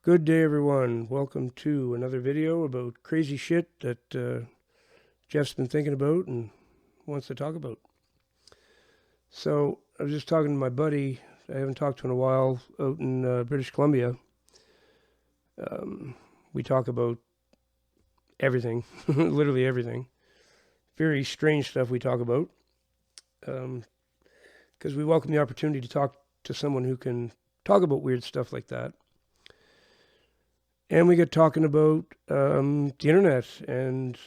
Good day, everyone. Welcome to another video about crazy shit that Jeff's been thinking about and wants to talk about. So, I was just talking to my buddy, I haven't talked to in a while, out in British Columbia. We talk about everything, literally everything. Very strange stuff we talk about. Because we welcome the opportunity to talk to someone who can talk about weird stuff like that. And we get talking about the internet, and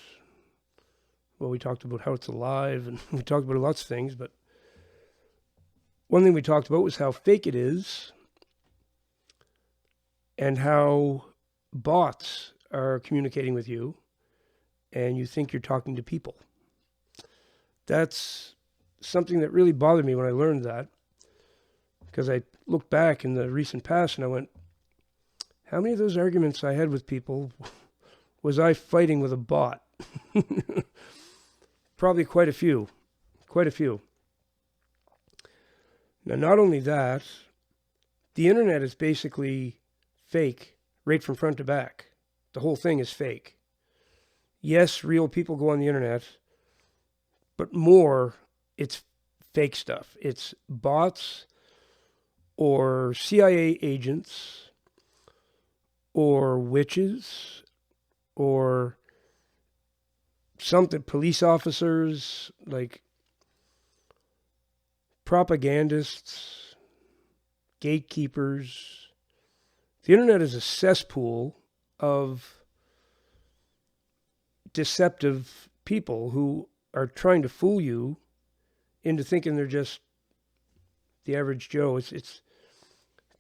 well, we talked about how it's alive, and we talked about lots of things. But one thing we talked about was how fake it is, and how bots are communicating with you, and you think you're talking to people. That's something that really bothered me when I learned that, because I looked back in the recent past and I went, how many of those arguments I had with people was I fighting with a bot? Probably quite a few. Quite a few. Now, not only that, the internet is basically fake right from front to back. The whole thing is fake. Yes, real people go on the internet, but more, it's fake stuff. It's bots or CIA agents or witches, or something, police officers, like propagandists, gatekeepers. The internet is a cesspool of deceptive people who are trying to fool you into thinking they're just the average Joe. It's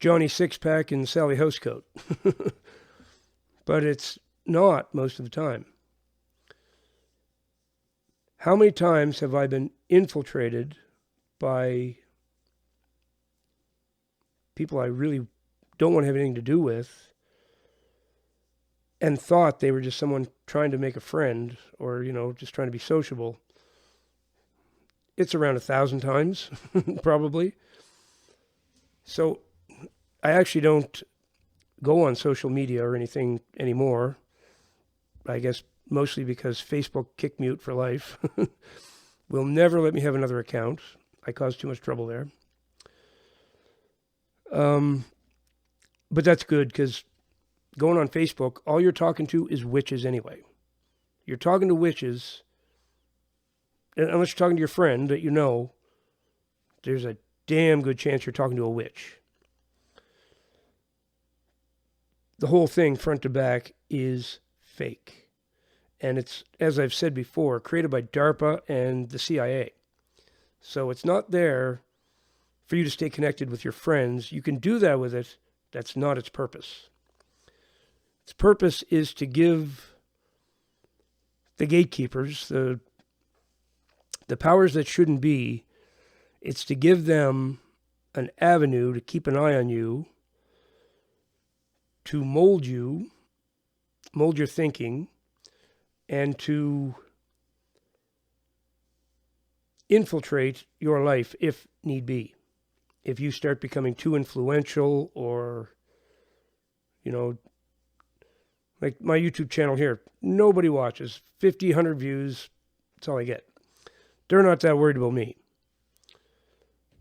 Johnny Sixpack and Sally Housecoat. But it's not most of the time. How many times have I been infiltrated by people I really don't want to have anything to do with and thought they were just someone trying to make a friend or, just trying to be sociable? It's around 1,000 times, probably. So I actually don't go on social media or anything anymore. I guess mostly because Facebook kicked me out for life. Will never let me have another account. I caused too much trouble there. But that's good, because going on Facebook, all you're talking to is witches anyway. You're talking to witches, unless you're talking to your friend that you know, there's a damn good chance you're talking to a witch. The whole thing, front to back, is fake. And it's, as I've said before, created by DARPA and the CIA. So it's not there for you to stay connected with your friends. You can do that with it. That's not its purpose. Its purpose is to give the gatekeepers, the powers that shouldn't be, it's to give them an avenue to keep an eye on you, to mold you, mold your thinking, and to infiltrate your life if need be. If you start becoming too influential, or, like my YouTube channel here, nobody watches, 50, 100 views, that's all I get. They're not that worried about me.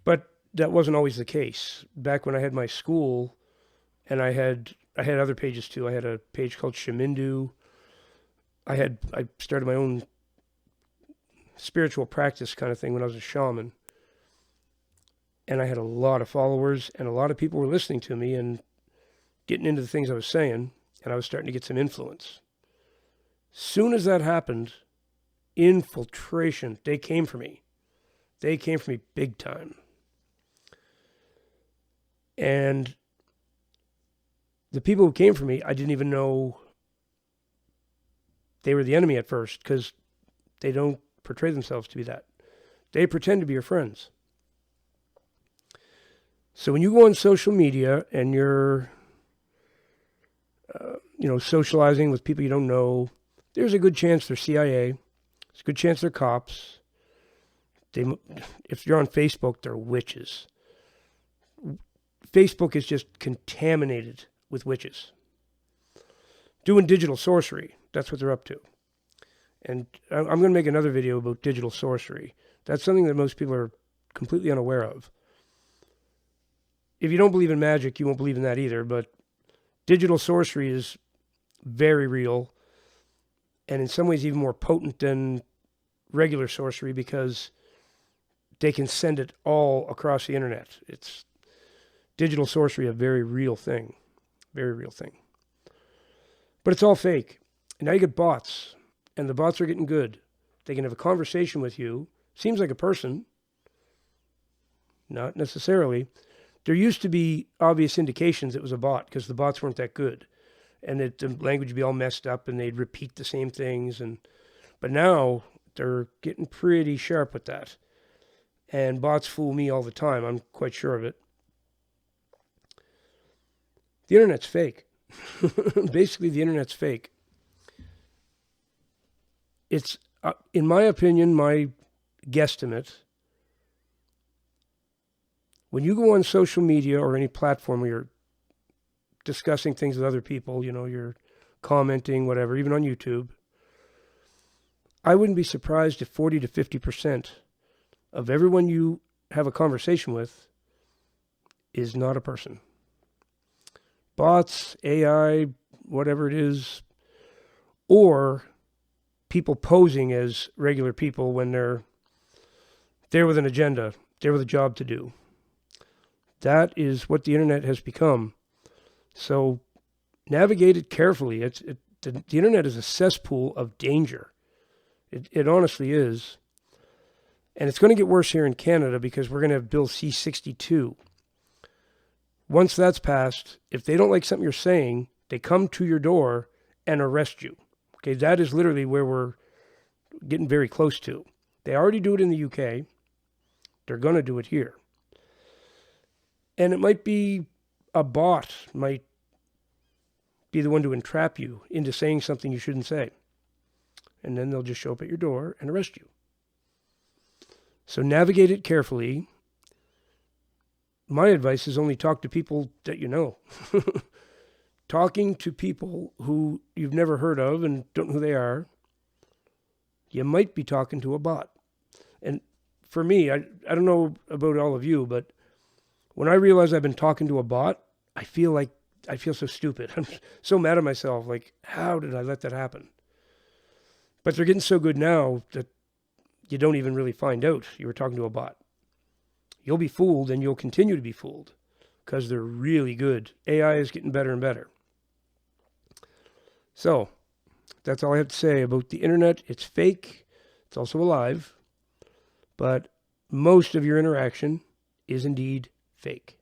But that wasn't always the case. Back when I had my school, and I had other pages too. I had a page called Shamindu. I started my own spiritual practice kind of thing when I was a shaman. And I had a lot of followers, and a lot of people were listening to me and getting into the things I was saying, and I was starting to get some influence. Soon as that happened, infiltration, they came for me. They came for me big time. And the people who came for me, I didn't even know they were the enemy at first, because they don't portray themselves to be that. They pretend to be your friends. So when you go on social media and you're, socializing with people you don't know, there's a good chance they're CIA. There's a good chance they're cops. If you're on Facebook, they're witches. Facebook is just contaminated with witches. doing digital sorcery. That's what they're up to. And I'm going to make another video about digital sorcery. That's something that most people are completely unaware of. If you don't believe in magic, you won't believe in that either, but digital sorcery is very real, and in some ways even more potent than regular sorcery because they can send it all across the internet. It's digital sorcery, a very real thing. Very real thing. But it's all fake. And now you get bots, and the bots are getting good. They can have a conversation with you. Seems like a person. Not necessarily. There used to be obvious indications it was a bot because the bots weren't that good. And the language would be all messed up and they'd repeat the same things. But now they're getting pretty sharp with that. And bots fool me all the time. I'm quite sure of it. The internet's fake. Basically, the internet's fake. It's, in my opinion, my guesstimate, when you go on social media or any platform where you're discussing things with other people, you're commenting, whatever, even on YouTube, I wouldn't be surprised if 40 to 50% of everyone you have a conversation with is not a person. Bots, AI, whatever it is, or people posing as regular people when they're there with an agenda, there with a job to do. That is what the internet has become. So navigate it carefully. The internet is a cesspool of danger. It honestly is. And it's going to get worse here in Canada because we're going to have Bill C-62. Once that's passed, if they don't like something you're saying, they come to your door and arrest you. Okay, that is literally where we're getting very close to. They already do it in the UK. They're going to do it here. And it might be a bot, might be the one to entrap you into saying something you shouldn't say. And then they'll just show up at your door and arrest you. So navigate it carefully. My advice is only talk to people that you know. Talking to people who you've never heard of and don't know who they are, you might be talking to a bot. And for me, I don't know about all of you, but when I realize I've been talking to a bot, I feel so stupid. I'm so mad at myself. Like, how did I let that happen? But they're getting so good now that you don't even really find out you were talking to a bot. You'll be fooled and you'll continue to be fooled because they're really good. AI is getting better and better. So that's all I have to say about the internet. It's fake. It's also alive. But most of your interaction is indeed fake.